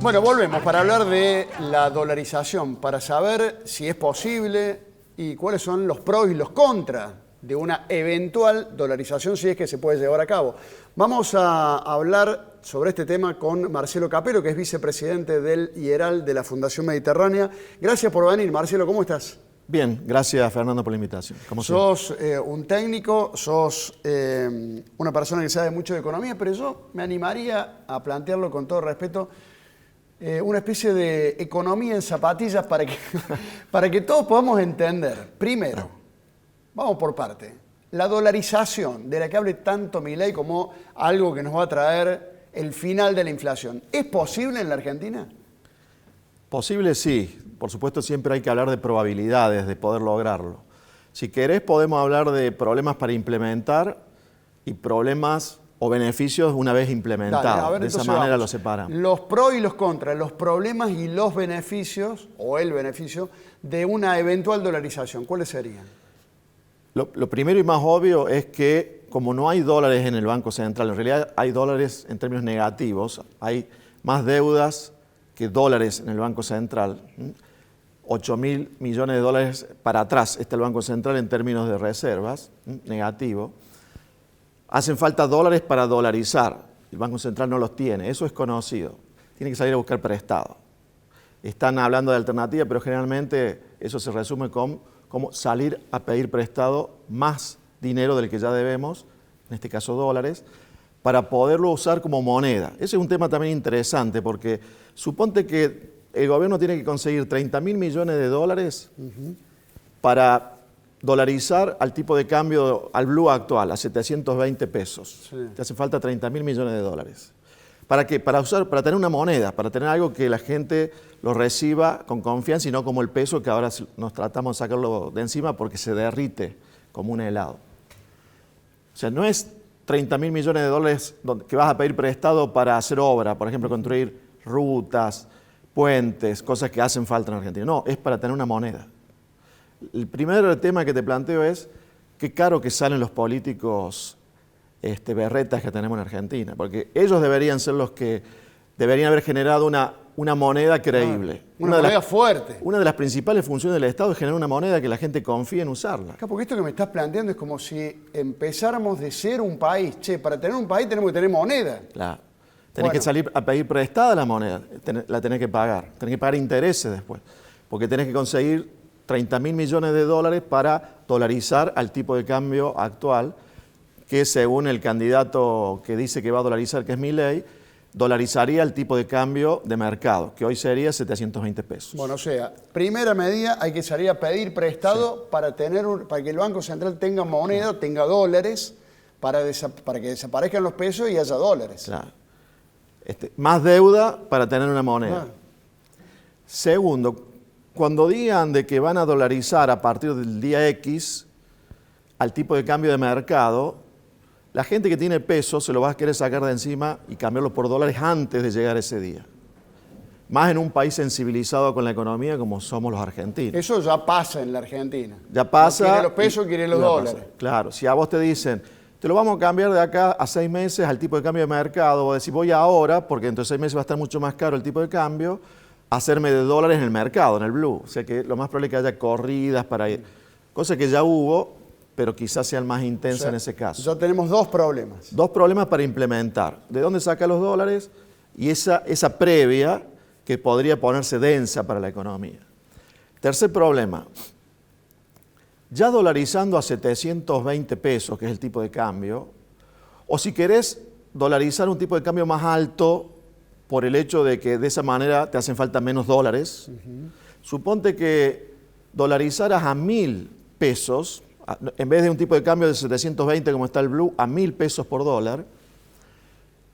Bueno, volvemos para hablar de la dolarización, para saber si es posible y cuáles son los pros y los contras de una eventual dolarización, si es que se puede llevar a cabo. Vamos a hablar sobre este tema con Marcelo Capelo, que es vicepresidente del IERAL de la Fundación Mediterránea. Gracias por venir, Marcelo, ¿cómo estás? Bien, gracias Fernando por la invitación. Sos un técnico, sos una persona que sabe mucho de economía, pero yo me animaría a plantearlo con todo respeto, una especie de economía en zapatillas para que todos podamos entender. Primero, vamos por parte, la dolarización de la que hable tanto Milei como algo que nos va a traer el final de la inflación. ¿Es posible en la Argentina? Posible sí, por supuesto siempre hay que hablar de probabilidades de poder lograrlo. Si querés podemos hablar de problemas para implementar y problemas o beneficios una vez implementados. Dale, a ver, de esa manera lo separamos. Los pros y los contras, los problemas y los beneficios, o el beneficio, de una eventual dolarización, ¿cuáles serían? Lo primero y más obvio es que como no hay dólares en el Banco Central, en realidad hay dólares en términos negativos, hay más deudas que dólares en el Banco Central. 8.000 millones de dólares para atrás está el Banco Central en términos de reservas, negativo. Hacen falta dólares para dolarizar. El Banco Central no los tiene, eso es conocido. Tiene que salir a buscar prestado. Están hablando de alternativa, pero generalmente eso se resume con cómo salir a pedir prestado más dinero del que ya debemos, en este caso dólares, para poderlo usar como moneda. Ese es un tema también interesante porque suponte que el gobierno tiene que conseguir 30.000 millones de dólares para dolarizar al tipo de cambio, al blue actual, a 720 pesos. Sí. Te hace falta 30.000 millones de dólares. ¿Para qué? Para tener una moneda, para tener algo que la gente lo reciba con confianza y no como el peso que ahora nos tratamos de sacarlo de encima porque se derrite como un helado. O sea, no es 30.000 millones de dólares que vas a pedir prestado para hacer obra, por ejemplo, construir rutas, puentes, cosas que hacen falta en Argentina. No, es para tener una moneda. El primer tema que te planteo es qué caro que salen los políticos berretas que tenemos en Argentina, porque ellos deberían ser los que deberían haber generado una moneda creíble. Una moneda fuerte. Una de las principales funciones del Estado es generar una moneda que la gente confíe en usarla. Porque esto que me estás planteando es como si empezáramos de ser un país. Che, para tener un país tenemos que tener moneda. Claro. Tenés que salir a pedir prestada la moneda, la tenés que pagar intereses después, porque tenés que conseguir 30.000 millones de dólares para dolarizar al tipo de cambio actual, que según el candidato que dice que va a dolarizar, que es Milei, dolarizaría el tipo de cambio de mercado, que hoy sería 720 pesos. Bueno, o sea, primera medida, hay que salir a pedir prestado para que el Banco Central tenga moneda, tenga dólares, para que desaparezcan los pesos y haya dólares. Claro. Más deuda para tener una moneda. Segundo, cuando digan de que van a dolarizar a partir del día X al tipo de cambio de mercado, la gente que tiene pesos se lo va a querer sacar de encima y cambiarlo por dólares antes de llegar ese día. Más en un país sensibilizado con la economía como somos los argentinos. Eso ya pasa en la Argentina. Ya pasa. No quiere los pesos, quiere los dólares. Claro, si a vos te dicen, te lo vamos a cambiar de acá a 6 meses al tipo de cambio de mercado, vos decís, voy ahora, porque dentro de 6 meses va a estar mucho más caro el tipo de cambio, hacerme de dólares en el mercado, en el blue. O sea que lo más probable es que haya corridas para ir. Cosa que ya hubo, pero quizás sean más intensas en ese caso. Ya tenemos dos problemas. Dos problemas para implementar. ¿De dónde saca los dólares? Y esa previa que podría ponerse densa para la economía. Tercer problema. Ya dolarizando a 720 pesos, que es el tipo de cambio, o si querés dolarizar un tipo de cambio más alto por el hecho de que de esa manera te hacen falta menos dólares, suponte que dolarizaras a 1.000 pesos, en vez de un tipo de cambio de 720 como está el blue, a 1.000 pesos por dólar,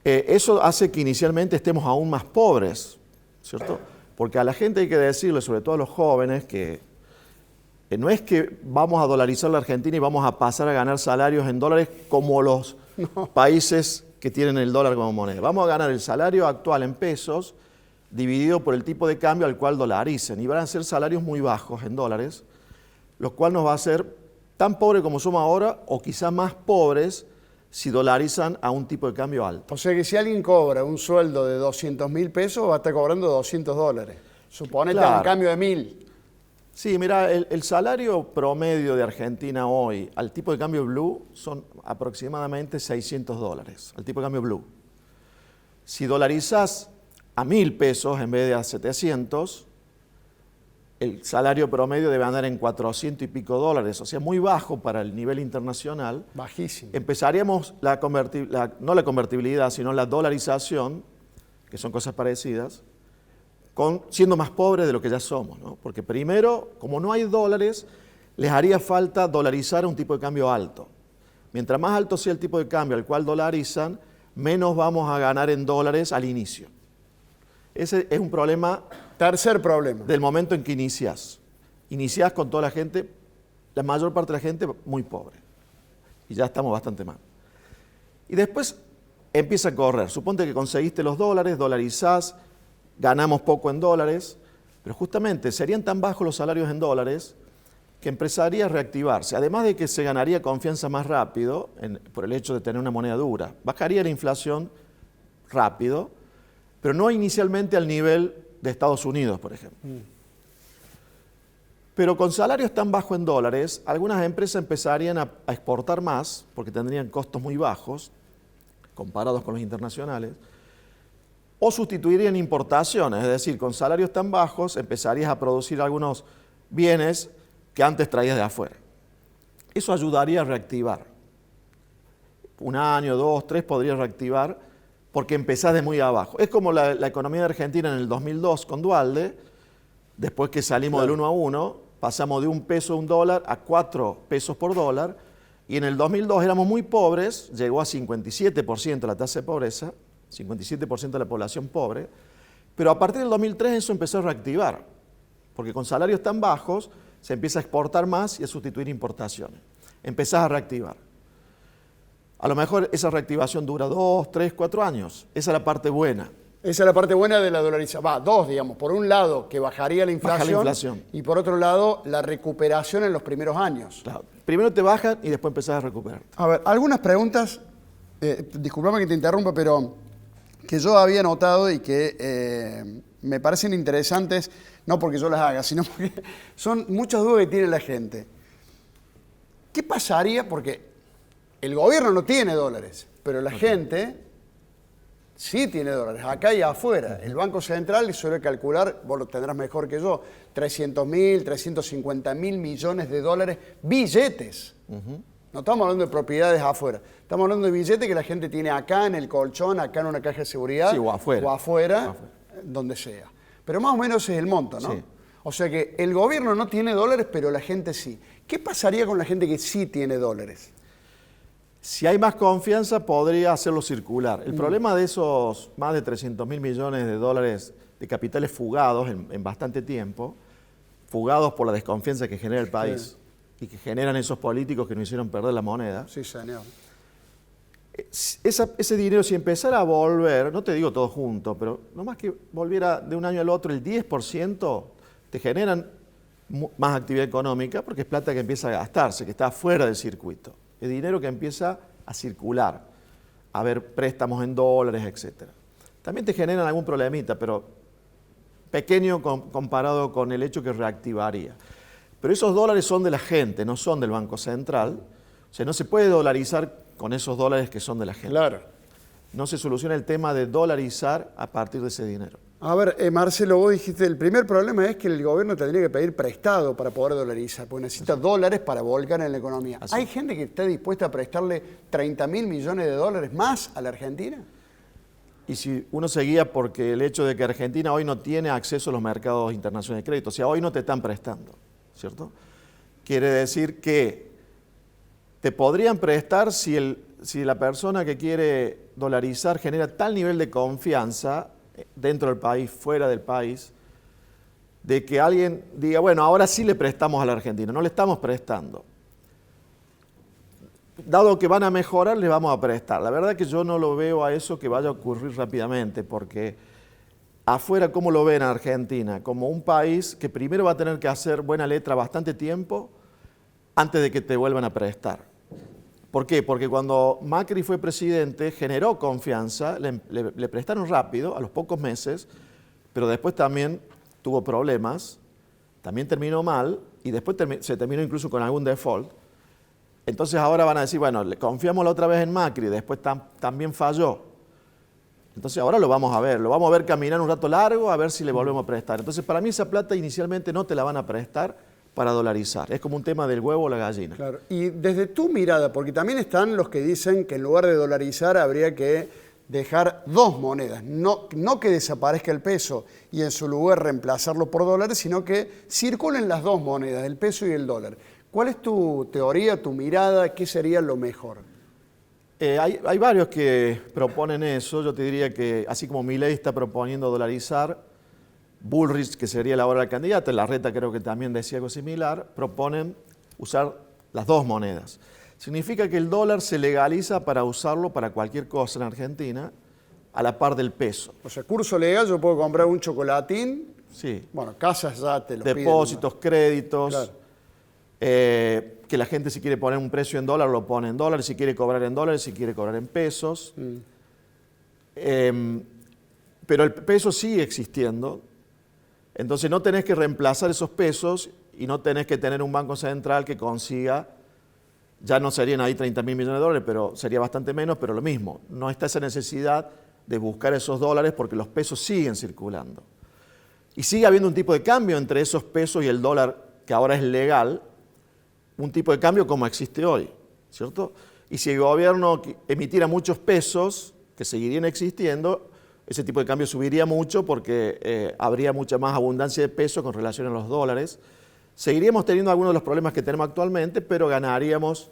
eso hace que inicialmente estemos aún más pobres, ¿cierto? Porque a la gente hay que decirle, sobre todo a los jóvenes, que no es que vamos a dolarizar la Argentina y vamos a pasar a ganar salarios en dólares como los países que tienen el dólar como moneda. Vamos a ganar el salario actual en pesos dividido por el tipo de cambio al cual dolaricen. Y van a ser salarios muy bajos en dólares, lo cual nos va a hacer tan pobres como somos ahora o quizás más pobres si dolarizan a un tipo de cambio alto. O sea que si alguien cobra un sueldo de 200.000 pesos, va a estar cobrando $200. Suponete Claro. un cambio de 1.000. Sí, mira, el salario promedio de Argentina hoy al tipo de cambio blue son aproximadamente $600, al tipo de cambio blue. Si dolarizas a 1.000 pesos en vez de a 700, el salario promedio debe andar en 400 y pico dólares, o sea, muy bajo para el nivel internacional. Bajísimo. Empezaríamos no la convertibilidad, sino la dolarización, que son cosas parecidas, siendo más pobres de lo que ya somos, ¿no? Porque primero, como no hay dólares, les haría falta dolarizar a un tipo de cambio alto. Mientras más alto sea el tipo de cambio al cual dolarizan, menos vamos a ganar en dólares al inicio. Ese es un problema. Tercer problema. Del momento en que inicias. Inicias con toda la gente, la mayor parte de la gente muy pobre. Y ya estamos bastante mal. Y después empieza a correr. Suponte que conseguiste los dólares, dolarizás, ganamos poco en dólares, pero justamente serían tan bajos los salarios en dólares que empezaría a reactivarse. Además de que se ganaría confianza más rápido por el hecho de tener una moneda dura. Bajaría la inflación rápido, pero no inicialmente al nivel de Estados Unidos, por ejemplo. Pero con salarios tan bajos en dólares, algunas empresas empezarían a exportar más, porque tendrían costos muy bajos, comparados con los internacionales, o sustituirían importaciones, es decir, con salarios tan bajos empezarías a producir algunos bienes que antes traías de afuera. Eso ayudaría a reactivar. Un año, 2, 3 podría reactivar, porque empezás de muy abajo. Es como la economía de Argentina en el 2002 con Duhalde, después que salimos del 1 a 1, pasamos de $1 a $1 a 4 pesos por dólar, y en el 2002 éramos muy pobres, llegó a 57% la tasa de pobreza, 57% de la población pobre, pero a partir del 2003 eso empezó a reactivar, porque con salarios tan bajos se empieza a exportar más y a sustituir importaciones. Empezás a reactivar. A lo mejor esa reactivación dura 2, 3, 4 años. Esa es la parte buena. Esa es la parte buena de la dolarización. Va, dos, digamos. Por un lado, que bajaría la inflación. Baja la inflación. Y por otro lado, la recuperación en los primeros años. Claro. Primero te bajan y después empezás a recuperar. A ver, algunas preguntas, discúlpame que te interrumpa, pero que yo había notado y que me parecen interesantes, no porque yo las haga, sino porque son muchas dudas que tiene la gente. ¿Qué pasaría? Porque el gobierno no tiene dólares, pero la gente sí tiene dólares, acá y afuera. El Banco Central suele calcular, vos lo tendrás mejor que yo, 300.000, 350.000 millones de dólares, billetes. No estamos hablando de propiedades afuera, estamos hablando de billetes que la gente tiene acá en el colchón, acá en una caja de seguridad. Sí, o afuera. Donde sea. Pero más o menos es el monto, ¿no? Sí. O sea que el gobierno no tiene dólares, pero la gente sí. ¿Qué pasaría con la gente que sí tiene dólares? Si hay más confianza, podría hacerlo circular. El problema de esos más de 300.000 millones de dólares de capitales fugados en bastante tiempo, fugados por la desconfianza que genera el país y que generan esos políticos que nos hicieron perder la moneda. Sí, señor. Ese dinero, si empezara a volver, no te digo todo junto, pero no más que volviera de un año al otro el 10%, te generan más actividad económica porque es plata que empieza a gastarse, que está fuera del circuito. Es dinero que empieza a circular, a haber préstamos en dólares, etc. También te generan algún problemita, pero pequeño comparado con el hecho que reactivaría. Pero esos dólares son de la gente, no son del Banco Central. O sea, no se puede dolarizar con esos dólares que son de la gente. Claro. No se soluciona el tema de dolarizar a partir de ese dinero. A ver, Marcelo, vos dijiste, el primer problema es que el gobierno tendría que pedir prestado para poder dolarizar, porque necesita dólares para volcar en la economía. Así. ¿Hay gente que esté dispuesta a prestarle 30.000 millones de dólares más a la Argentina? Y si uno seguía porque el hecho de que Argentina hoy no tiene acceso a los mercados internacionales de crédito, o sea, hoy no te están prestando, ¿cierto? Quiere decir que te podrían prestar si la persona que quiere dolarizar genera tal nivel de confianza dentro del país, fuera del país, de que alguien diga, bueno, ahora sí le prestamos a la Argentina, no le estamos prestando. Dado que van a mejorar, les vamos a prestar. La verdad que yo no lo veo a eso que vaya a ocurrir rápidamente, porque afuera, ¿cómo lo ven a Argentina? Como un país que primero va a tener que hacer buena letra bastante tiempo antes de que te vuelvan a prestar. ¿Por qué? Porque cuando Macri fue presidente generó confianza, le prestaron rápido, a los pocos meses, pero después también tuvo problemas, también terminó mal y después se terminó incluso con algún default. Entonces ahora van a decir, bueno, le confiamos la otra vez en Macri, después también falló. Entonces ahora lo vamos a ver caminar un rato largo a ver si le volvemos a prestar. Entonces para mí esa plata inicialmente no te la van a prestar para dolarizar. Es como un tema del huevo o la gallina. Claro. Y desde tu mirada, porque también están los que dicen que en lugar de dolarizar habría que dejar dos monedas, no que desaparezca el peso y en su lugar reemplazarlo por dólares, sino que circulen las dos monedas, el peso y el dólar. ¿Cuál es tu teoría, tu mirada? ¿Qué sería lo mejor? Hay varios que proponen eso. Yo te diría que así como Milei está proponiendo dolarizar, Bullrich, que sería la hora del candidato, Larreta creo que también decía algo similar, proponen usar las dos monedas. Significa que el dólar se legaliza para usarlo para cualquier cosa en Argentina, a la par del peso. O sea, curso legal, yo puedo comprar un chocolatín. Sí. Bueno, casas ya te lo piden. Depósitos, créditos. Claro. Que la gente si quiere poner un precio en dólar, lo pone en dólares, si quiere cobrar en dólares, si quiere cobrar en pesos. Pero el peso sigue existiendo. Entonces no tenés que reemplazar esos pesos y no tenés que tener un banco central que consiga, ya no serían ahí 30.000 millones de dólares, pero sería bastante menos, pero lo mismo. No está esa necesidad de buscar esos dólares porque los pesos siguen circulando. Y sigue habiendo un tipo de cambio entre esos pesos y el dólar que ahora es legal, un tipo de cambio como existe hoy, ¿cierto? Y si el gobierno emitiera muchos pesos, que seguirían existiendo, ese tipo de cambio subiría mucho porque habría mucha más abundancia de peso con relación a los dólares. Seguiríamos teniendo algunos de los problemas que tenemos actualmente, pero ganaríamos,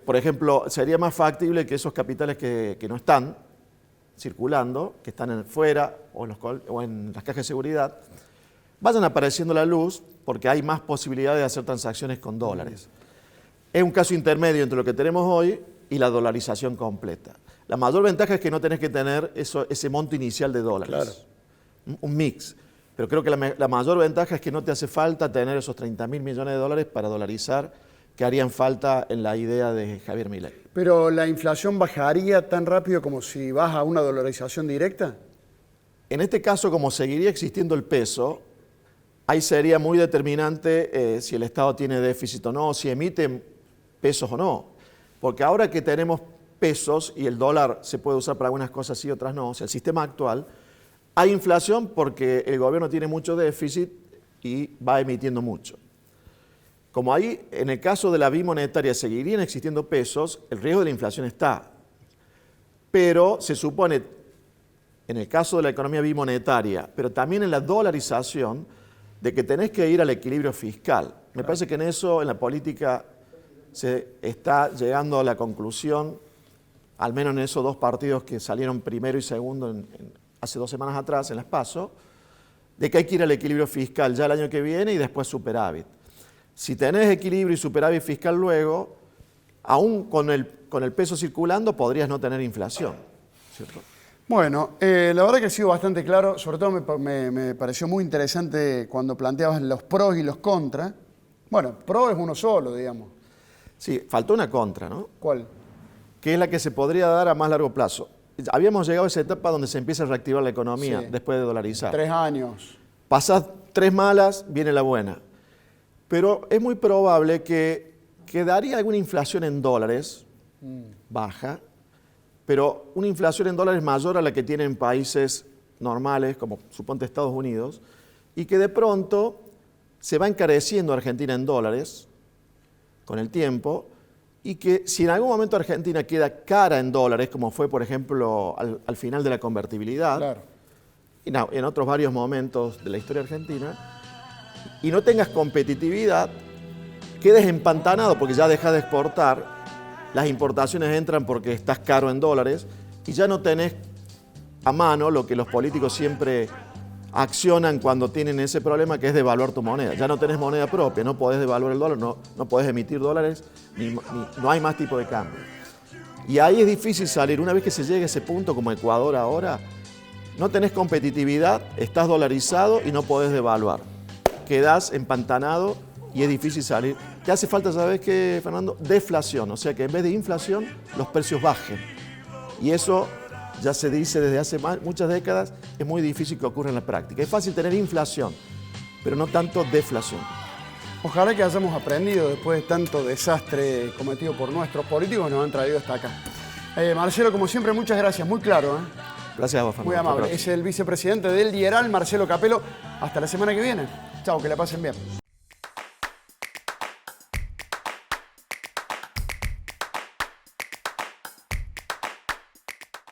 por ejemplo, sería más factible que esos capitales que no están circulando, que están fuera o en las cajas de seguridad, vayan apareciendo a la luz porque hay más posibilidades de hacer transacciones con dólares. Es un caso intermedio entre lo que tenemos hoy y la dolarización completa. La mayor ventaja es que no tenés que tener ese monto inicial de dólares. Claro. Un mix. Pero creo que la mayor ventaja es que no te hace falta tener esos 30.000 millones de dólares para dolarizar que harían falta en la idea de Javier Milei. ¿Pero la inflación bajaría tan rápido como si vas a una dolarización directa? En este caso, como seguiría existiendo el peso, ahí sería muy determinante si el Estado tiene déficit o no, si emite pesos o no. Porque ahora que tenemos pesos y el dólar se puede usar para algunas cosas sí, otras no, o sea, el sistema actual, hay inflación porque el gobierno tiene mucho déficit y va emitiendo mucho. Como ahí, en el caso de la bimonetaria, seguirían existiendo pesos, el riesgo de la inflación está. Pero se supone, en el caso de la economía bimonetaria, pero también en la dolarización, de que tenés que ir al equilibrio fiscal. Me parece que en eso, en la política, se está llegando a la conclusión, al menos en esos dos partidos que salieron primero y segundo hace 2 semanas atrás, en las PASO, de que hay que ir al equilibrio fiscal ya el año que viene y después superávit. Si tenés equilibrio y superávit fiscal luego, aún con el peso circulando, podrías no tener inflación, ¿cierto? Bueno, la verdad que ha sido bastante claro, sobre todo me pareció muy interesante cuando planteabas los pros y los contras. Bueno, pro es uno solo, digamos. Sí, faltó una contra, ¿no? ¿Cuál? Que es la que se podría dar a más largo plazo. Habíamos llegado a esa etapa donde se empieza a reactivar la economía, sí, después de dolarizar. 3 años. Pasás 3 malas, viene la buena. Pero es muy probable que quedaría alguna inflación en dólares, baja, pero una inflación en dólares mayor a la que tienen países normales, como suponte Estados Unidos, y que de pronto se va encareciendo Argentina en dólares con el tiempo, y que si en algún momento Argentina queda cara en dólares, como fue, por ejemplo, al final de la convertibilidad, claro, y en otros varios momentos de la historia argentina, y no tengas competitividad, quedes empantanado porque ya dejas de exportar, las importaciones entran porque estás caro en dólares y ya no tenés a mano lo que los políticos siempre accionan cuando tienen ese problema, que es devaluar tu moneda. Ya no tenés moneda propia, no podés devaluar el dólar, no podés emitir dólares, no hay más tipo de cambio. Y ahí es difícil salir. Una vez que se llegue a ese punto, como Ecuador ahora, no tenés competitividad, estás dolarizado y no podés devaluar. Quedás empantanado y es difícil salir ¿Qué hace falta, sabes qué, Fernando? Deflación, o sea que en vez de inflación, los precios bajen. Y eso ya se dice desde hace muchas décadas, es muy difícil que ocurra en la práctica. Es fácil tener inflación, pero no tanto deflación. Ojalá que hayamos aprendido después de tanto desastre cometido por nuestros políticos que nos han traído hasta acá. Marcelo, como siempre, muchas gracias, muy claro. Gracias a vos, Fernando. Muy amable. Es el vicepresidente del Dieral, Marcelo Capelo. Hasta la semana que viene. Chao, que la pasen bien.